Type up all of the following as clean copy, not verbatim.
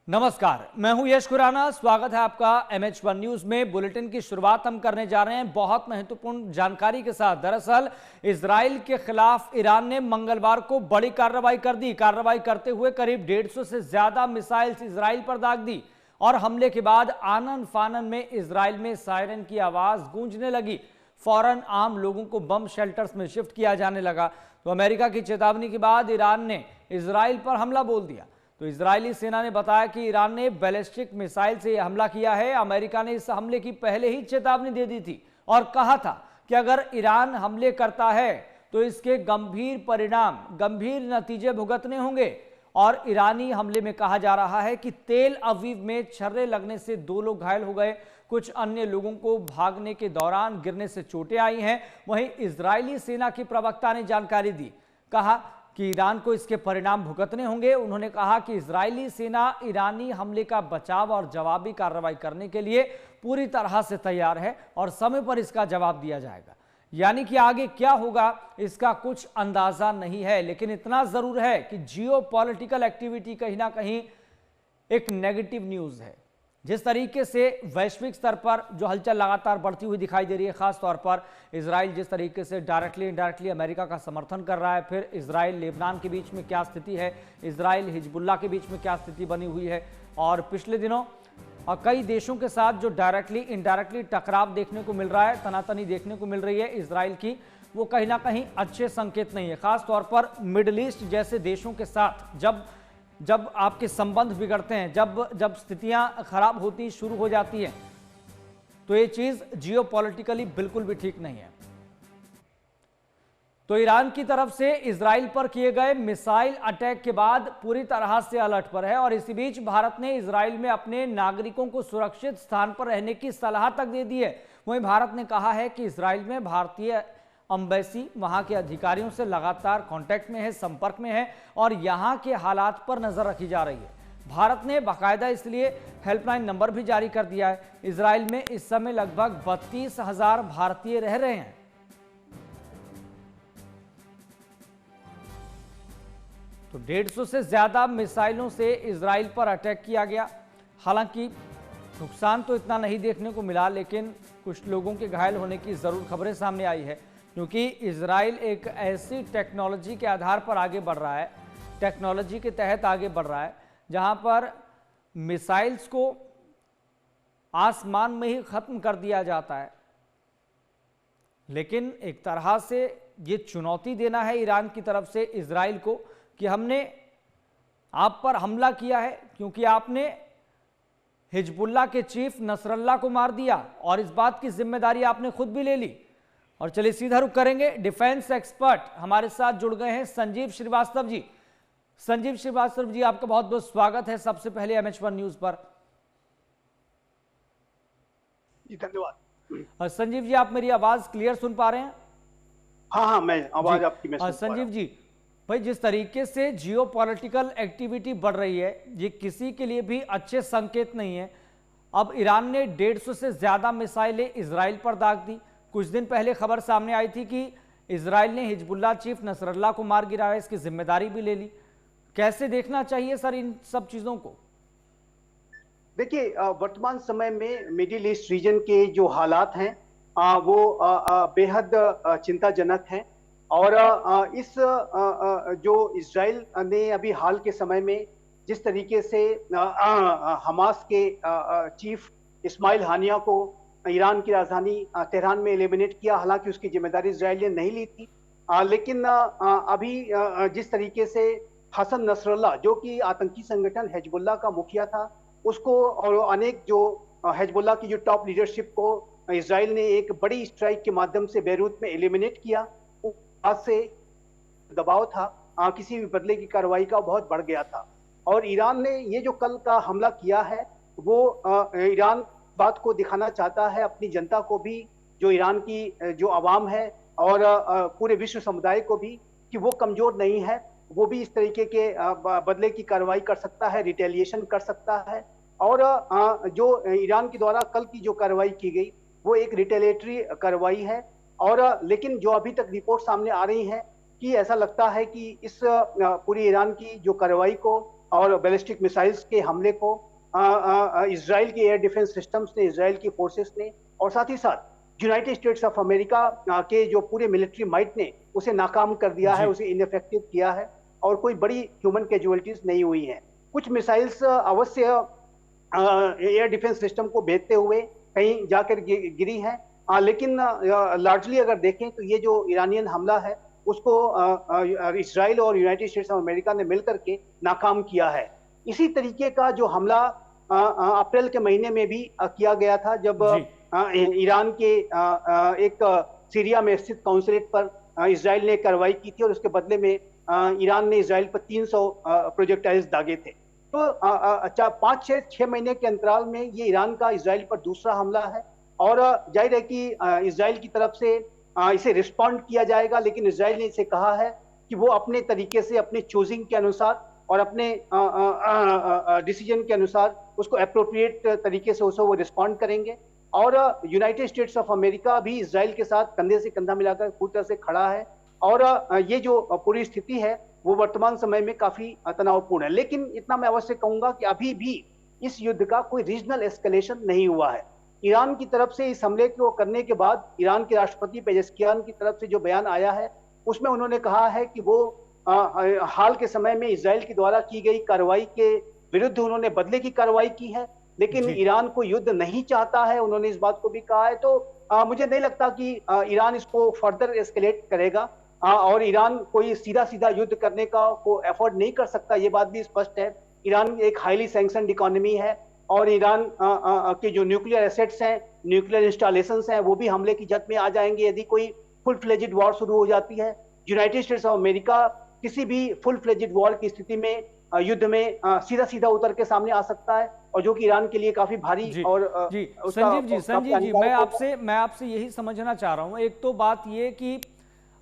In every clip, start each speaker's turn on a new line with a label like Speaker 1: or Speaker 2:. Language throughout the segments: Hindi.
Speaker 1: नमस्कार, मैं हूं यश खुराना। स्वागत है आपका MH1 न्यूज में। बुलेटिन की शुरुआत हम करने जा रहे हैं बहुत महत्वपूर्ण जानकारी के साथ। दरअसल इजराइल के खिलाफ ईरान ने मंगलवार को बड़ी कार्रवाई कर दी। कार्रवाई करते हुए करीब 150 से ज्यादा मिसाइल्स इजराइल पर दाग दी और हमले के बाद आनन फानन में इजराइल में सायरन की आवाज गूंजने लगी। फौरन आम लोगों को बम शेल्टर्स में शिफ्ट किया जाने लगा। तो अमेरिका की चेतावनी के बाद ईरान ने इजराइल पर हमला बोल दिया। तो इजरायली सेना ने बताया कि ईरान ने बैलिस्टिक मिसाइल से यह हमला किया है। अमेरिका ने इस हमले की पहले ही चेतावनी दे दी थी और कहा था कि अगर ईरान हमले करता है तो इसके गंभीर परिणाम, गंभीर नतीजे भुगतने होंगे। और ईरानी हमले में कहा जा रहा है कि तेल अवीव में छर्रे लगने से 2 लोग घायल हो गए। कुछ अन्य लोगों को भागने के दौरान गिरने से चोटें आई हैं। वहीं इजरायली सेना के प्रवक्ता ने जानकारी दी, कहा कि ईरान को इसके परिणाम भुगतने होंगे। उन्होंने कहा कि इजरायली सेना ईरानी हमले का बचाव और जवाबी कार्रवाई करने के लिए पूरी तरह से तैयार है और समय पर इसका जवाब दिया जाएगा। यानी कि आगे क्या होगा इसका कुछ अंदाजा नहीं है, लेकिन इतना जरूर है कि जियोपॉलिटिकल एक्टिविटी कहीं ना कहीं एक नेगेटिव न्यूज है। जिस तरीके से वैश्विक स्तर पर जो हलचल लगातार बढ़ती हुई दिखाई दे रही है, खास तौर पर इजराइल जिस तरीके से डायरेक्टली इनडायरेक्टली अमेरिका का समर्थन कर रहा है, फिर इजराइल लेबनान के बीच में क्या स्थिति है, इजराइल हिजबुल्लाह के बीच में क्या स्थिति बनी हुई है, और पिछले दिनों कई देशों के साथ जो डायरेक्टली इनडायरेक्टली टकराव देखने को मिल रहा है, तनातनी देखने को मिल रही है इजराइल की, वो कहीं ना कहीं अच्छे संकेत नहीं है। खास तौर पर मिडल ईस्ट जैसे देशों के साथ जब आपके संबंध बिगड़ते हैं, जब स्थितियां खराब होती शुरू हो जाती हैं, तो ये चीज जियोपॉलिटिकली बिल्कुल भी ठीक नहीं है। तो ईरान की तरफ से इजराइल पर किए गए मिसाइल अटैक के बाद पूरी तरह से अलर्ट पर है और इसी बीच भारत ने इजराइल में अपने नागरिकों को सुरक्षित स्थान पर रहने की सलाह तक दे दी है। वहीं भारत ने कहा है कि इजराइल में भारतीय एम्बेसी वहां के अधिकारियों से लगातार कांटेक्ट में है, संपर्क में है और यहां के हालात पर नजर रखी जा रही है। भारत ने बाकायदा इसलिए हेल्पलाइन नंबर भी जारी कर दिया है। इजराइल में इस समय लगभग 32,000 भारतीय रह रहे हैं। तो 150 से ज्यादा मिसाइलों से इजराइल पर अटैक किया गया। हालांकि नुकसान तो इतना नहीं देखने को मिला, लेकिन कुछ लोगों के घायल होने की जरूर खबरें सामने आई है, क्योंकि इजराइल एक ऐसी टेक्नोलॉजी के आधार पर आगे बढ़ रहा है, टेक्नोलॉजी के तहत आगे बढ़ रहा है, जहां पर मिसाइल्स को आसमान में ही खत्म कर दिया जाता है। लेकिन एक तरह से ये चुनौती देना है ईरान की तरफ से इजराइल को कि हमने आप पर हमला किया है क्योंकि आपने हिजबुल्लाह के चीफ नसरल्लाह को मार दिया और इस बात की जिम्मेदारी आपने खुद भी ले ली। और चलिए सीधा रुख करेंगे, डिफेंस एक्सपर्ट हमारे साथ जुड़ गए हैं संजीव श्रीवास्तव जी। संजीव श्रीवास्तव जी, आपका बहुत बहुत स्वागत है सबसे पहले MH1 न्यूज पर।
Speaker 2: जी धन्यवाद।
Speaker 1: संजीव जी, आप मेरी आवाज क्लियर सुन पा रहे हैं?
Speaker 2: हाँ, मैं आवाज आपकी मैं सुन पा रहा
Speaker 1: संजीव जी भाई, जिस तरीके से जियोपॉलिटिकल एक्टिविटी बढ़ रही है, ये किसी के लिए भी अच्छे संकेत नहीं है। अब ईरान ने 150 से ज्यादा मिसाइलें इजराइल पर दाग दी। कुछ दिन पहले खबर सामने आई थी कि इजराइल ने हिजबुल्लाह चीफ नसरल्लाह को मार गिराया, इसकी जिम्मेदारी भी ले ली। कैसे देखना चाहिए सर इन सब चीजों को?
Speaker 2: देखिए, वर्तमान समय में मिडिल ईस्ट रीजन के जो हालात हैं वो बेहद चिंताजनक हैं और इस जो इजराइल ने अभी हाल के समय में जिस तरीके से हमास के चीफ इस्माइल हानिया को ईरान की राजधानी तेहरान में एलिमिनेट किया, हालांकि उसकी जिम्मेदारी इजराइल ने नहीं ली थी, लेकिन अभी जिस तरीके से हसन नसरल्लाह जो कि आतंकी संगठन हिजबुल्लाह का मुखिया था, उसको और अनेक जो हिजबुल्लाह की जो टॉप लीडरशिप को इजराइल ने एक बड़ी स्ट्राइक के माध्यम से बेरूत में एलिमिनेट किया, आज से दबाव था किसी भी बदले की कार्रवाई का बहुत बढ़ गया था। और ईरान ने ये जो कल का हमला किया है वो ईरान बात को दिखाना चाहता है अपनी जनता को भी, जो ईरान की जो आवाम है और पूरे विश्व समुदाय को भी, कि वो कमजोर नहीं है, वो भी इस तरीके के बदले की कार्रवाई कर सकता है, रिटेलिएशन कर सकता है। और जो ईरान के द्वारा कल की जो कार्रवाई की गई वो एक रिटेलिएटरी कार्रवाई है। और लेकिन जो अभी तक रिपोर्ट सामने आ रही है कि ऐसा लगता है कि इस पूरी ईरान की जो कार्रवाई को और बैलिस्टिक मिसाइल्स के हमले को इजराइल के एयर डिफेंस सिस्टम्स ने, इजराइल की फोर्सेस ने, और साथ ही साथ यूनाइटेड स्टेट्स ऑफ अमेरिका के जो पूरे मिलिट्री माइट ने उसे नाकाम कर दिया है,
Speaker 1: जी
Speaker 2: उसे इनइफेक्टिव किया है, और कोई बड़ी ह्यूमन कैजुअलिटीज नहीं हुई हैं। कुछ मिसाइल्स अवश्य एयर डिफेंस सिस्टम को भेजते हुए कहीं जाकर गिरी है, लेकिन लार्जली अगर देखें तो ये जो ईरानियन हमला है उसको इसराइल और यूनाइटेड स्टेट्स ऑफ अमेरिका ने मिलकर के नाकाम किया है। इसी तरीके का जो हमला अप्रैल के महीने में भी किया गया था, जब
Speaker 1: जी
Speaker 2: ईरान के एक सीरिया में स्थित काउंसलेट पर इसराइल ने कार्रवाई की थी, और उसके बदले में ईरान ने इसराइल पर 300 प्रोजेक्टाइल्स दागे थे। तो 5-6 महीने के अंतराल में ये ईरान का इसराइल पर दूसरा हमला है, और जाहिर है कि इसराइल की तरफ से इसे रिस्पॉन्ड किया जाएगा, लेकिन इसराइल ने इसे कहा है कि वो अपने तरीके से, अपने चूजिंग के अनुसार और अपने डिसीजन के अनुसार उसको अप्रोप्रिएट तरीके से उसे वो रिस्पॉन्ड करेंगे। और यूनाइटेड स्टेट्स ऑफ अमेरिका भी इसराइल के साथ कंधे से कंधा मिलाकर पूरी तरह से खड़ा है, और ये जो पूरी स्थिति है वो वर्तमान समय में काफी तनावपूर्ण है। लेकिन इतना मैं अवश्य कहूंगा कि अभी भी इस युद्ध का कोई रीजनल एस्केलेशन नहीं हुआ है। ईरान की तरफ से इस हमले को करने के बाद ईरान के राष्ट्रपति पेजेस्कियान की तरफ से जो बयान आया है उसमें उन्होंने कहा है कि वो हाल के समय में इसराइल के द्वारा की गई कार्रवाई के विरुद्ध उन्होंने बदले की कार्रवाई की है, लेकिन
Speaker 1: जी
Speaker 2: ईरान को युद्ध नहीं चाहता है, उन्होंने इस बात को भी कहा है। तो मुझे नहीं लगता कि ईरान इसको फर्दर एस्केलेट करेगा, और ईरान कोई सीधा सीधा युद्ध करने का को एफर्ट नहीं कर सकता, ये बात भी स्पष्ट है। ईरान एक हाईली सैंक्शनड इकोनॉमी है, और ईरान के जो न्यूक्लियर एसेट्स हैं, न्यूक्लियर इंस्टॉलेशंस हैं, वो भी हमले की जद में आ जाएंगे यदि कोई फुल फ्लेजेड वॉर शुरू हो जाती है। यूनाइटेड स्टेट्स ऑफ अमेरिका किसी भी फुल फ्लेजेड वॉर की स्थिति में युद्ध में सीधा सीधा उतर के सामने आ सकता है, और जो कि ईरान के लिए काफी भारी
Speaker 1: जी
Speaker 2: और
Speaker 1: जी
Speaker 2: उसका
Speaker 1: संजीव जी मैं आपसे यही समझना चाह रहा हूं। एक तो बात ये कि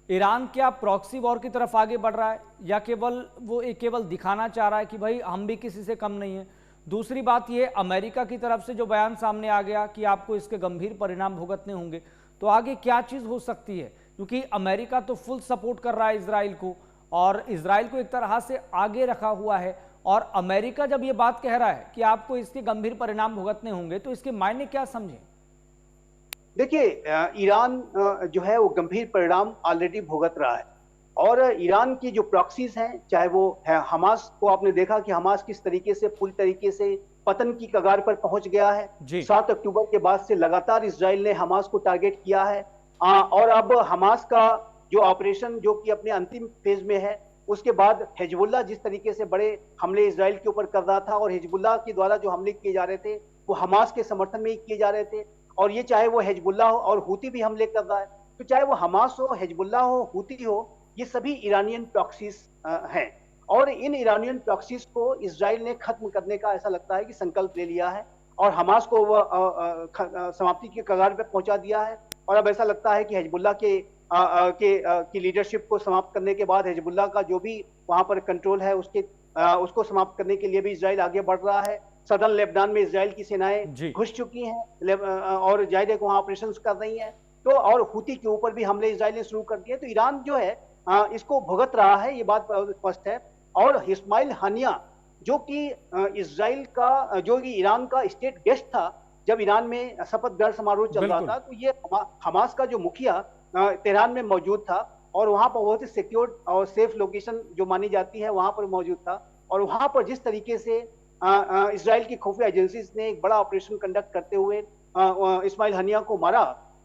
Speaker 1: ईरान क्या प्रॉक्सी वॉर की तरफ आगे बढ़ रहा है, या केवल दिखाना चाह रहा है कि भाई हम भी किसी से कम नहीं है। दूसरी बात ये, अमेरिका की तरफ से जो बयान सामने आ गया कि आपको इसके गंभीर परिणाम भुगतने होंगे, तो आगे क्या चीज हो सकती है? क्योंकि अमेरिका तो फुल सपोर्ट कर रहा है इसराइल को, और इसराइल को एक तरह से आगे रखा हुआ है, और अमेरिका जब ये बात कह रहा है कि आपको इसके गंभीर परिणाम भुगतने होंगे, तो इसके मायने क्या समझे?
Speaker 2: देखिए, ईरान जो है वो गंभीर परिणाम ऑलरेडी भुगत रहा है, और ईरान की जो प्रॉक्सीज हैं, चाहे वो है हमास को, आपने देखा कि हमास किस तरीके से पूरी तरीके से पतन की कगार पर पहुंच गया है।
Speaker 1: जी
Speaker 2: 7 अक्टूबर के बाद से लगातार इसराइल ने हमास को टारगेट किया है, और अब हमास का जो ऑपरेशन जो कि अपने अंतिम फेज में है, उसके बाद हिजबुल्लाह जिस तरीके से बड़े हमले इसराइल के ऊपर कर रहा था, और हिजबुल्लाह के द्वारा जो हमले किए जा रहे थे वो हमास के समर्थन में ही किए जा रहे थे, और ये चाहे वो हिजबुल्लाह हो और हूती भी हमले कर रहा है, तो चाहे वो हमास हो, हिजबुल्लाह हो, हूती हो, ये सभी ईरानियन प्रॉक्सीज हैं। और इन ईरानियन प्रॉक्सीज को इसराइल ने खत्म करने का ऐसा लगता है कि संकल्प ले लिया है, और हमास को वह समाप्ति के कगार पर पहुंचा दिया है। और अब ऐसा लगता है कि हिजबुल्लाह की लीडरशिप को समाप्त करने के बाद हिजबुल्लाह का जो भी वहां पर कंट्रोल है उसको समाप्त करने के लिए भी इसराइल आगे बढ़ रहा है। सदर्न लेबनान में इसराइल की सेनाएं
Speaker 1: जी
Speaker 2: घुस चुकी हैं, और जाहिर है वहां ऑपरेशन कर रही हैं। तो और हूती के ऊपर भी हमले इसराइल ने शुरू कर दिए। तो ईरान जो है इसको भुगत रहा है, ये बात स्पष्ट है। और इस्माइल हानिया जो कि इसराइल का, जो कि ईरान का स्टेट गेस्ट था जब ईरान में शपथ ग्रहण समारोह चल रहा था, तो ये हमास का जो मुखिया तेहरान में मौजूद था, और वहां पर बहुत ही सिक्योर्ड और सेफ लोकेशन जो मानी जाती है वहां पर मौजूद था। और वहां पर जिस तरीके से इसराइल की खुफिया एजेंसीज ने एक बड़ा ऑपरेशन कंडक्ट करते हुए इस्माइल हनिया को मारा,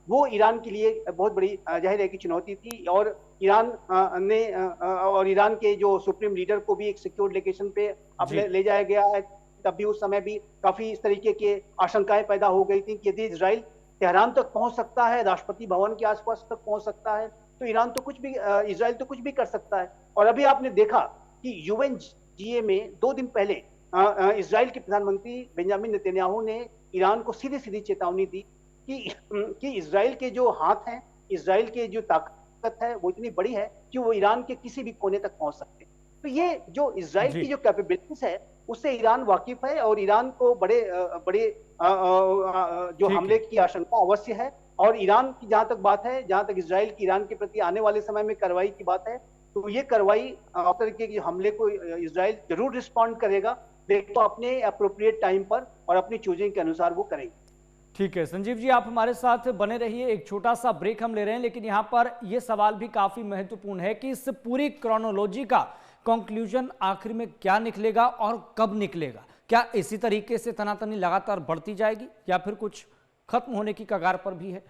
Speaker 2: वो ईरान के लिए बहुत बड़ी जाहिर है कि चुनौती थी। और ईरान और ईरान के जो सुप्रीम लीडर को भी एक सिक्योर्ड लोकेशन पे अब ले जाया गया है। तब भी उस समय भी काफी इस तरीके के आशंकाएं पैदा हो गई थी कि यदि इसराइल तेहरान तक पहुंच सकता है, राष्ट्रपति भवन के आसपास तक पहुंच सकता है, तो ईरान तो कुछ भी, इसराइल तो कुछ भी कर सकता है। और अभी आपने देखा कि यूएनजीए में 2 दिन पहले इसराइल के प्रधानमंत्री बेंजामिन नेतन्याहू ने ईरान को सीधी सीधी चेतावनी दी कि इसराइल के जो हाथ हैं, इसराइल के जो ताकत है वो इतनी बड़ी है कि वो ईरान के किसी भी कोने तक पहुंच सकते हैं। तो ये जो इसराइल की जो कैपेबिलिटीज है उससे ईरान वाकिफ है, और ईरान को बड़े जो हमले की आशंका अवश्य है। और ईरान की जहां तक बात है, जहां तक इसराइल की ईरान के प्रति आने वाले समय में कार्रवाई की बात है, तो ये कार्रवाई तरीके के हमले को इजराइल जरूर रिस्पॉन्ड करेगा, देखो अपने अप्रोप्रिएट टाइम पर और अपनी चूजिंग के अनुसार वो करेंगे।
Speaker 1: ठीक है संजीव जी, आप हमारे साथ बने रहिए। एक छोटा सा ब्रेक हम ले रहे हैं, लेकिन यहाँ पर यह सवाल भी काफी महत्वपूर्ण है कि इस पूरी क्रोनोलॉजी का कंक्लूजन आखिर में क्या निकलेगा और कब निकलेगा। क्या इसी तरीके से तनातनी लगातार बढ़ती जाएगी या फिर कुछ खत्म होने की कगार पर भी है?